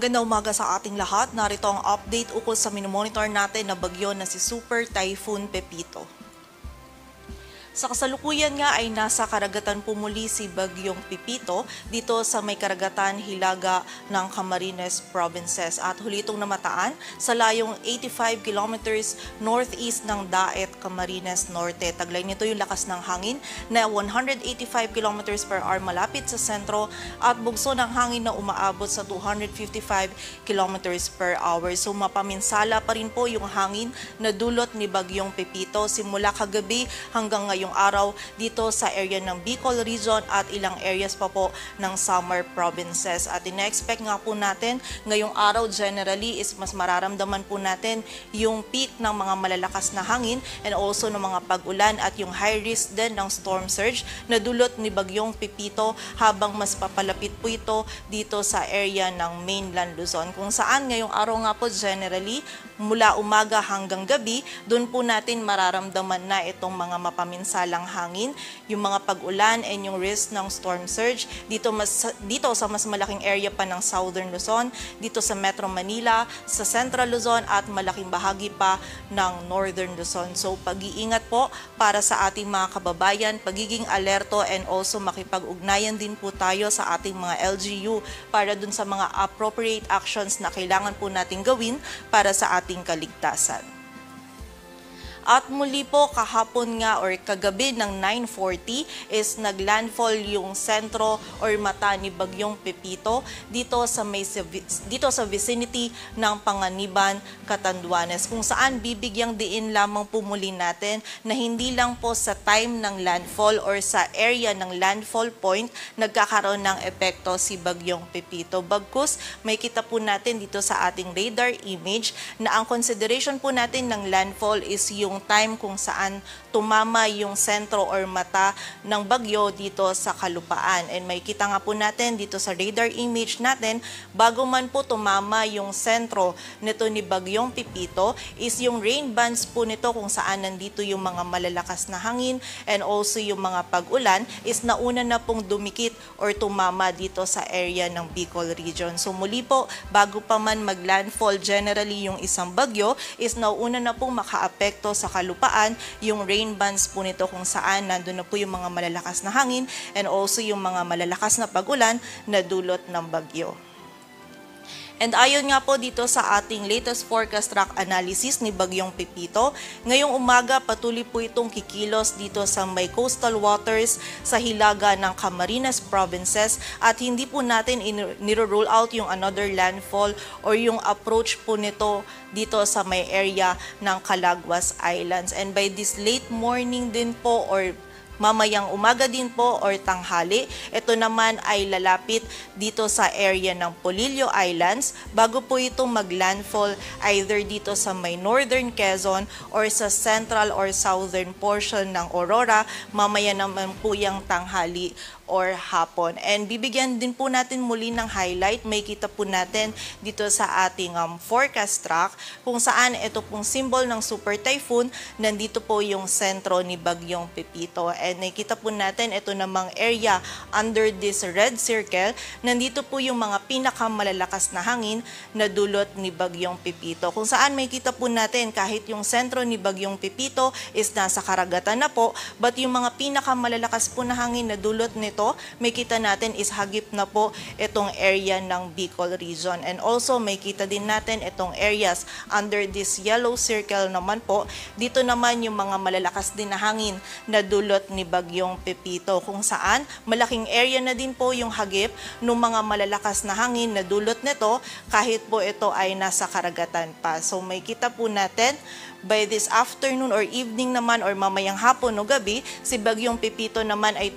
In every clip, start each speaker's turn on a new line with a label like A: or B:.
A: Magandang umaga sa ating lahat. Narito ang update ukol sa minomonitor natin na bagyo na si Super Typhoon Pepito. Sa kasalukuyan nga ay nasa karagatan po muli si Bagyong Pepito dito sa may karagatan hilaga ng Camarines Provinces at huli itong namataan sa layong 85 kilometers northeast ng Daet, Camarines Norte. Taglay nito yung lakas ng hangin na 185 kilometers per hour malapit sa sentro at bugso ng hangin na umaabot sa 255 kilometers per hour. So mapaminsala pa rin po yung hangin na dulot ni Bagyong Pepito simula kagabi hanggang ngayong araw dito sa area ng Bicol Region at ilang areas pa po ng Samar Provinces. At ina-expect nga po natin ngayong araw generally is mas mararamdaman po natin yung peak ng mga malalakas na hangin and also ng mga pag-ulan at yung high risk din ng storm surge na dulot ni Bagyong Pepito habang mas papalapit po ito dito sa area ng mainland Luzon. Kung saan ngayong araw nga po generally mula umaga hanggang gabi, doon po natin mararamdaman na itong mga mapaminsalang hangin, yung mga pag-ulan and yung risk ng storm surge dito sa mas malaking area pa ng Southern Luzon, dito sa Metro Manila, sa Central Luzon at malaking bahagi pa ng Northern Luzon. So pag-iingat po para sa ating mga kababayan, pagiging alerto and also makipag-ugnayan din po tayo sa ating mga LGU para dun sa mga appropriate actions na kailangan po nating gawin para sa ating kaligtasan. At muli po kahapon nga or kagabi ng 9:40 is naglandfall yung sentro or mata ni Bagyong Pepito dito sa vicinity ng Panganiban, Catanduanes, kung saan bibigyang diin lamang po muli natin na hindi lang po sa time ng landfall or sa area ng landfall point nagkakaroon ng epekto si Bagyong Pepito. Bagkus may kita po natin dito sa ating radar image na ang consideration po natin ng landfall is yung time kung saan tumama yung sentro or mata ng bagyo dito sa kalupaan. And may kita nga po natin dito sa radar image natin, bago man po tumama yung sentro nito ni Bagyong Pepito is yung rain bands po nito kung saan nandito yung mga malalakas na hangin and also yung mga pag-ulan is nauna na pong dumikit or tumama dito sa area ng Bicol Region. So muli po, bago pa man maglandfall generally yung isang bagyo is nauna na pong makaapekto sa kalupaan yung rain bands po nito kung saan nandun na po yung mga malalakas na hangin and also yung mga malalakas na pag-ulan na dulot ng bagyo. And ayon nga po dito sa ating latest forecast track analysis ni Bagyong Pepito, ngayong umaga patuloy po itong kikilos dito sa may coastal waters sa hilaga ng Camarines Provinces at hindi po natin niro-rule out yung another landfall or yung approach po nito dito sa may area ng Calaguas Islands. And by this late morning din po or mamayang umaga din po or tanghali, ito naman ay lalapit dito sa area ng Polillo Islands bago po ito maglandfall either dito sa may northern Quezon or sa central or southern portion ng Aurora mamaya naman po yung tanghali or hapon. And bibigyan din po natin muli ng highlight, may kita po natin dito sa ating forecast track kung saan ito pong symbol ng super typhoon, nandito po yung sentro ni Bagyong Pepito. And nakita po natin ito namang area under this red circle, nandito po yung mga pinakamalalakas na hangin na dulot ni Bagyong Pepito. Kung saan may kita po natin kahit yung sentro ni Bagyong Pepito is nasa karagatan na po, but yung mga pinakamalalakas po na hangin na dulot nito may kita natin is hagip na po itong area ng Bicol Region. And also may kita din natin itong areas under this yellow circle naman po. Dito naman yung mga malalakas din na hangin na dulot ni Bagyong Pepito kung saan malaking area na din po yung hagip ng mga malalakas na hangin na dulot nito kahit po ito ay nasa karagatan pa. So may kita po natin by this afternoon or evening naman or mamayang hapon o gabi, si Bagyong Pepito naman ay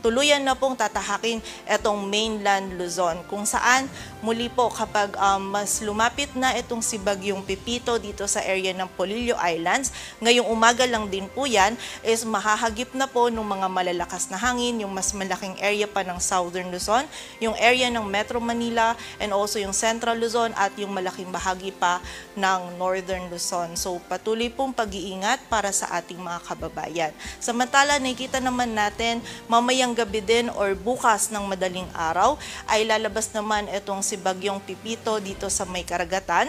A: tuluyan na pong tatahakin itong mainland Luzon. Kung saan muli po kapag mas lumapit na itong si Bagyong Pepito dito sa area ng Polillo Islands, ngayong umaga lang din po yan, is mahahagip na po ng mga malalakas na hangin, yung mas malaking area pa ng Southern Luzon, yung area ng Metro Manila and also yung Central Luzon at yung malaking bahagi pa ng Northern Luzon. So patuloy pong pag-iingat para sa ating mga kababayan. Samantala, nakikita naman natin mamayang gabi din or bukas ng madaling araw ay lalabas naman itong si Bagyong Pipito dito sa may karagatan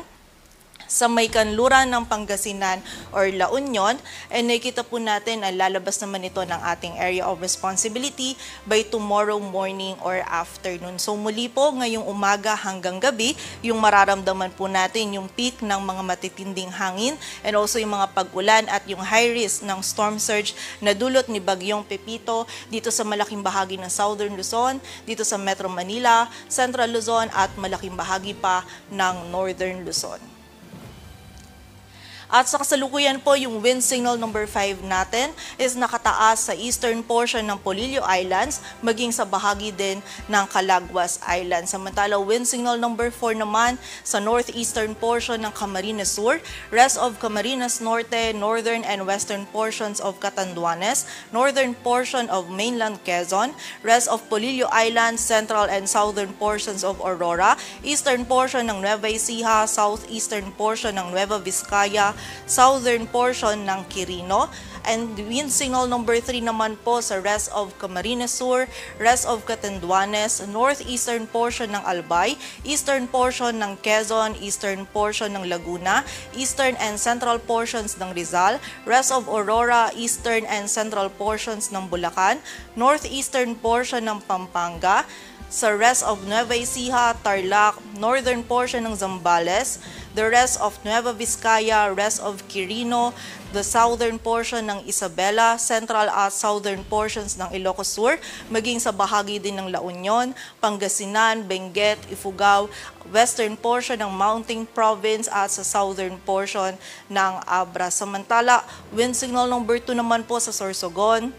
A: sa may kanluran ng Pangasinan or La Union, and nakikita po natin na lalabas naman ito ng ating area of responsibility by tomorrow morning or afternoon. So muli po ngayong umaga hanggang gabi, yung mararamdaman po natin yung peak ng mga matitinding hangin and also yung mga pag-ulan at yung high risk ng storm surge na dulot ni Bagyong Pipito dito sa malaking bahagi ng Southern Luzon, dito sa Metro Manila, Central Luzon at malaking bahagi pa ng Northern Luzon. At sa kasalukuyan po, yung wind signal number 5 natin is nakataas sa eastern portion ng Polillo Islands, maging sa bahagi din ng Calaguas Islands. Samantala, wind signal number 4 naman sa northeastern portion ng Camarines Sur, rest of Camarines Norte, northern and western portions of Catanduanes, northern portion of mainland Quezon, rest of Polillo Islands, central and southern portions of Aurora, eastern portion ng Nueva Ecija, southeastern portion ng Nueva Vizcaya, southern portion ng Quirino, and wind signal number 3 naman po sa rest of Camarines Sur, rest of Catanduanes, northeastern portion ng Albay, eastern portion ng Quezon, eastern portion ng Laguna, eastern and central portions ng Rizal, rest of Aurora, eastern and central portions ng Bulacan, northeastern portion ng Pampanga, sa rest of Nueva Ecija, Tarlac, northern portion ng Zambales, the rest of Nueva Vizcaya, rest of Quirino, the southern portion ng Isabela, central at southern portions ng Ilocos Sur, maging sa bahagi din ng La Union, Pangasinan, Benguet, Ifugao, western portion ng Mountain Province at sa southern portion ng Abra. Samantala, wind signal number 2 naman po sa Sorsogon,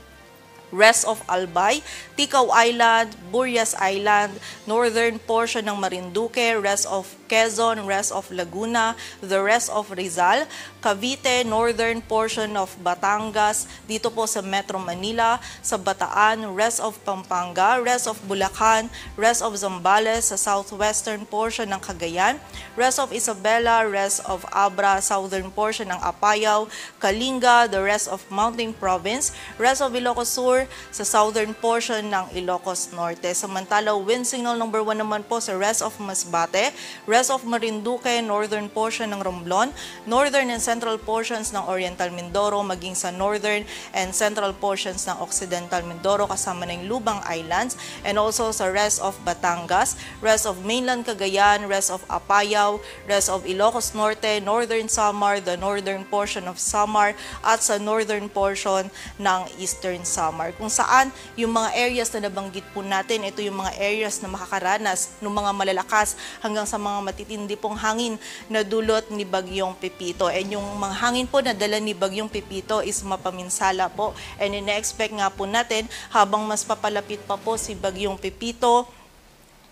A: rest of Albay, Ticao Island, Burias Island, northern portion ng Marinduque, rest of Quezon, rest of Laguna, the rest of Rizal, Cavite, northern portion of Batangas, dito po sa Metro Manila, sa Bataan, rest of Pampanga, rest of Bulacan, rest of Zambales, sa southwestern portion ng Cagayan, rest of Isabela, rest of Abra, southern portion ng Apayao, Kalinga, the rest of Mountain Province, rest of Ilocos Sur, sa southern portion ng Ilocos Norte. Samantala, wind signal number 1 naman po sa rest of Masbate, rest of Marinduque, northern portion ng Romblon, northern and central portions ng Oriental Mindoro, maging sa northern and central portions ng Occidental Mindoro kasama ng Lubang Islands, and also sa rest of Batangas, rest of mainland Cagayan, rest of Apayao, rest of Ilocos Norte, northern Samar, the northern portion of Samar, at sa northern portion ng Eastern Samar. Kung saan yung mga areas na nabanggit po natin, ito yung mga areas na makakaranas ng mga malalakas hanggang sa mga matitindi pong hangin na dulot ni Bagyong Pipito. And yung mga hangin po na dala ni Bagyong Pipito is mapaminsala po. And ina-expect nga po natin habang mas papalapit pa po si Bagyong Pipito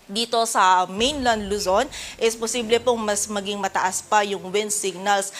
A: dito sa mainland Luzon, is posible pong mas maging mataas pa yung wind signals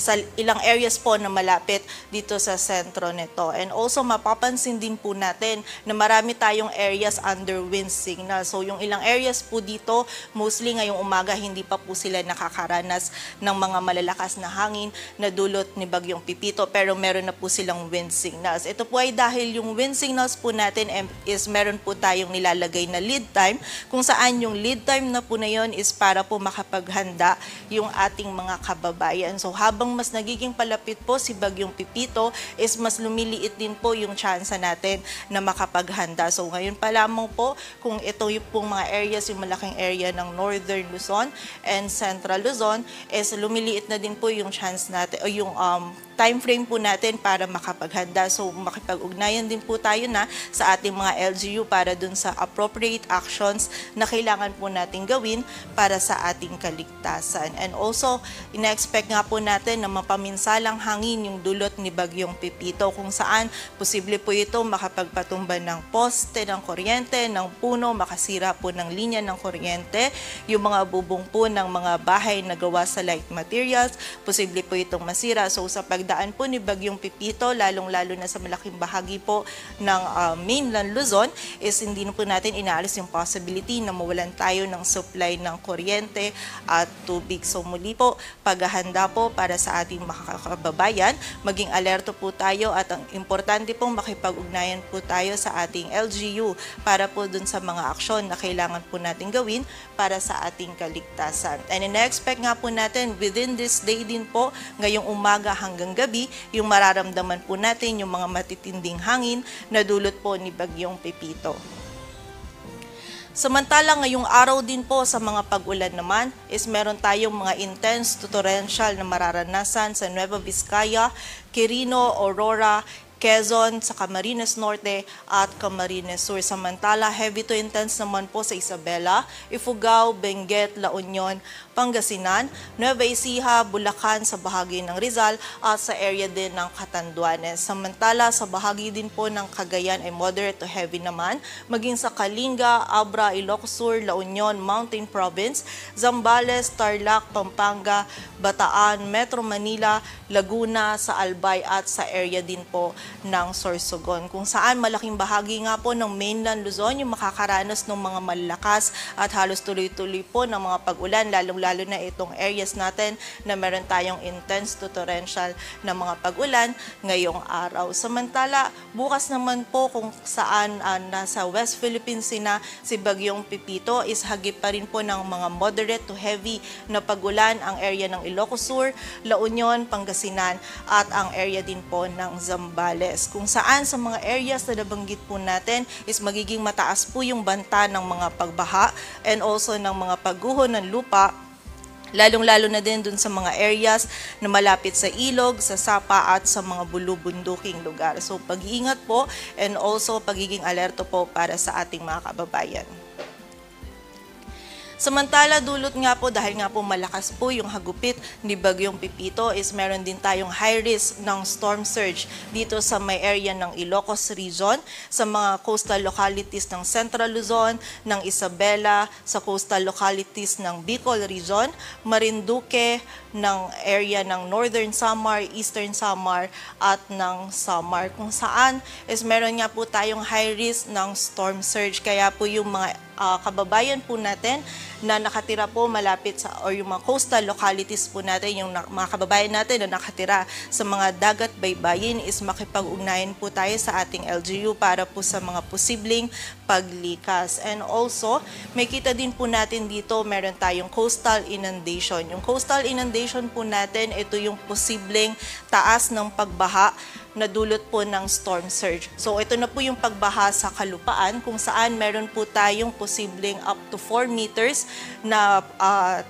A: sa ilang areas po na malapit dito sa sentro nito. And also mapapansin din po natin na marami tayong areas under wind signal. So yung ilang areas po dito, mostly ngayong umaga hindi pa po sila nakakaranas ng mga malalakas na hangin na dulot ni Bagyong Pipito, pero meron na po silang wind signals. Ito po ay dahil yung wind signals po natin is meron po tayong nilalagay na lead time, kung saan yung lead time na po na yun is para po makapaghanda yung ating mga kababayan. So habang mas nagiging palapit po si Bagyong Pipito, is mas lumiliit din po yung tsansa natin na makapaghanda. So ngayon pa lamang po, kung ito yung pong mga areas, yung malaking area ng Northern Luzon and Central Luzon, is lumiliit na din po yung chance natin, o yung time frame po natin para makapaghanda. So makipag-ugnayan din po tayo na sa ating mga LGU para dun sa appropriate actions na kailangan po natin gawin para sa ating kaligtasan. And also, ina-expect nga po natin na mapaminsalang hangin yung dulot ni Bagyong Pipito, kung saan posible po ito makapagpatumba ng poste ng kuryente, ng puno, makasira po ng linya ng kuryente, yung mga bubong po ng mga bahay na gawa sa light materials, posible po itong masira. So sa pagdaan daan po ni Bagyong Pepito, lalong-lalo na sa malaking bahagi po ng mainland Luzon, is hindi na po natin inaalis yung possibility na mawalan tayo ng supply ng kuryente at tubig. So muli po, paghahanda po para sa ating mga kababayan, maging alerto po tayo at ang importante pong makipag-ugnayan po tayo sa ating LGU para po dun sa mga aksyon na kailangan po natin gawin para sa ating kaligtasan. And in-expect nga po natin within this day din po, ngayong umaga hanggang gabi, yung mararamdaman po natin yung mga matitinding hangin na dulot po ni Bagyong Pepito. Samantala ngayong araw din po sa mga pag-ulan naman is meron tayong mga intense to torrential na mararanasan sa Nueva Vizcaya, Quirino, Aurora, Quezon, sa Camarines Norte at Camarines Sur. Samantala, heavy to intense naman po sa Isabela, Ifugao, Benguet, La Union, Pangasinan, Nueva Ecija, Bulacan sa bahagi ng Rizal at sa area din ng Catanduanes. Samantala, sa bahagi din po ng Cagayan ay moderate to heavy naman, maging sa Kalinga, Abra, Ilocos Sur, La Union, Mountain Province, Zambales, Tarlac, Pampanga, Bataan, Metro Manila, Laguna, sa Albay at sa area din po ng Sorsogon, kung saan malaking bahagi nga po ng mainland Luzon yung makakaranas ng mga malalakas at halos tuloy-tuloy po ng mga pag-ulan, lalong-lalo na itong areas natin na meron tayong intense to torrential na mga pag-ulan ngayong araw. Samantala, bukas naman po kung saan nasa West Philippines si Bagyong Pepito is hagip pa rin po ng mga moderate to heavy na pag-ulan ang area ng Ilocos Sur, La Union, Pangasinan at ang area din po ng Zambales, kung saan sa mga areas na nabanggit po natin is magiging mataas po yung banta ng mga pagbaha and also ng mga pagguho ng lupa, lalong-lalo na din dun sa mga areas na malapit sa ilog, sa sapa at sa mga bulubunduking lugar. So pag-iingat po and also pagiging alerto po para sa ating mga kababayan. Samantala, dulot nga po dahil nga po malakas po yung hagupit ni Bagyong Pepito is meron din tayong high risk ng storm surge dito sa may area ng Ilocos Region, sa mga coastal localities ng Central Luzon, ng Isabela, sa coastal localities ng Bicol Region, Marinduque, ng area ng Northern Samar, Eastern Samar at ng Samar, kung saan is meron nga po tayong high risk ng storm surge. Kaya po yung mga kababayan po natin na nakatira po malapit sa or yung mga coastal localities po natin, yung mga kababayan natin na nakatira sa mga dagat baybayin is makipag-ugnayan po tayo sa ating LGU para po sa mga posibleng paglikas. And also, may kita din po natin dito, meron tayong coastal inundation. Yung coastal inundation po natin, ito yung posibleng taas ng pagbaha na dulot po ng storm surge. So ito na po yung pagbaha sa kalupaan kung saan meron po tayong posibleng up to 4 meters na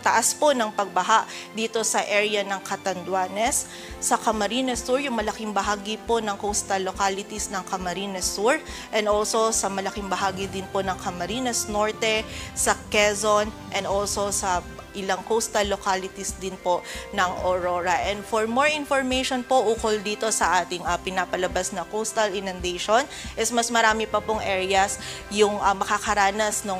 A: taas po ng pagbaha dito sa area ng Catanduanes, sa Camarines Sur, yung malaking bahagi po ng coastal localities ng Camarines Sur, and also sa malaking bahagi din po ng Camarines Norte, sa Quezon, and also sa ilang coastal localities din po ng Aurora. And for more information po ukol dito sa ating pinapalabas na coastal inundation is mas marami pa pong areas yung makakaranas ng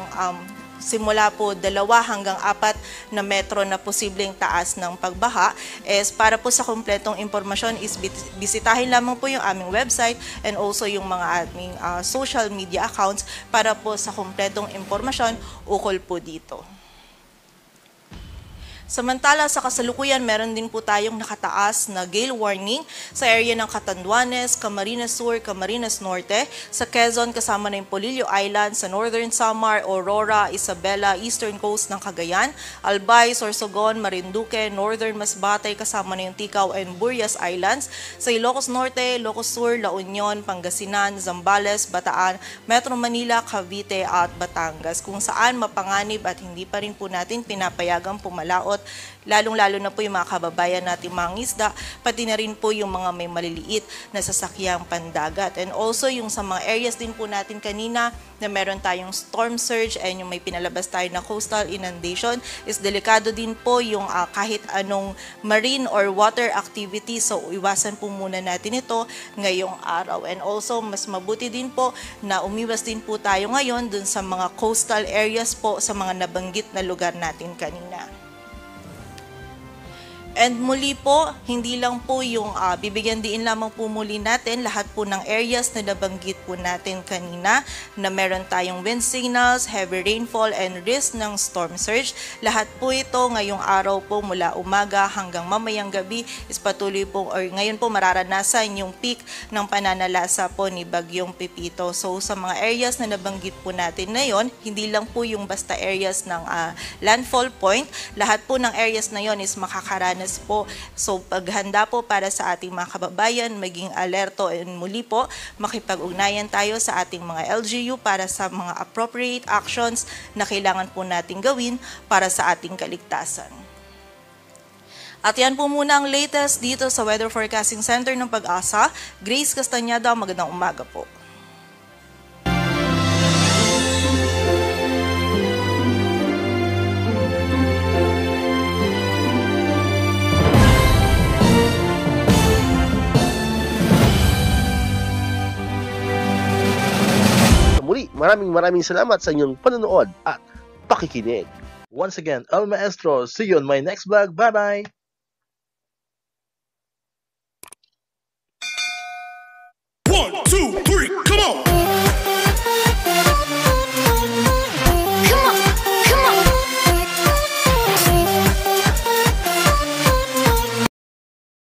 A: simula po 2 hanggang 4 na metro na posibleng taas ng pagbaha. Is para po sa kumpletong impormasyon is bisitahin lamang po yung aming website and also yung mga aming social media accounts para po sa kumpletong impormasyon ukol po dito. Samantala, sa kasalukuyan, meron din po tayong nakataas na gale warning sa area ng Catanduanes, Camarines Sur, Camarines Norte, sa Quezon kasama na yung Polillo Island, sa Northern Samar, Aurora, Isabela, Eastern Coast ng Cagayan, Albay, Sorsogon, Marinduque, Northern Masbate kasama na yung Ticao and Burias Islands, sa Ilocos Norte, Ilocos Sur, La Union, Pangasinan, Zambales, Bataan, Metro Manila, Cavite at Batangas, kung saan mapanganib at hindi pa rin po natin pinapayagang pumalaot, lalong-lalo na po yung mga kababayan natin mga isda, pati na rin po yung mga may maliliit na sasakyang pandagat. And also yung sa mga areas din po natin kanina na meron tayong storm surge and yung may pinalabas tayo na coastal inundation, is delikado din po yung kahit anong marine or water activity. So iwasan po muna natin ito ngayong araw. And also mas mabuti din po na umiwas din po tayo ngayon dun sa mga coastal areas po sa mga nabanggit na lugar natin kanina. And muli po, hindi lang po yung bibigyan diin lamang po muli natin lahat po ng areas na nabanggit po natin kanina na meron tayong wind signals, heavy rainfall, and risk ng storm surge. Lahat po ito ngayong araw po mula umaga hanggang mamayang gabi is patuloy po or ngayon po mararanasan yung peak ng pananalasa po ni Bagyong Pepito. So sa mga areas na nabanggit po natin na yon, hindi lang po yung basta areas ng landfall point, lahat po ng areas na yon is makakaranas po. So paghanda po para sa ating mga kababayan, maging alerto, and muli po makipag-ugnayan tayo sa ating mga LGU para sa mga appropriate actions na kailangan po nating gawin para sa ating kaligtasan. At yan po muna ang latest dito sa Weather Forecasting Center ng Pag-asa. Grace Castañeda, magandang umaga po.
B: Muli, maraming salamat sa inyong panonood at pakikinig. Once again, El Maestro, see you on my next vlog. Bye-bye!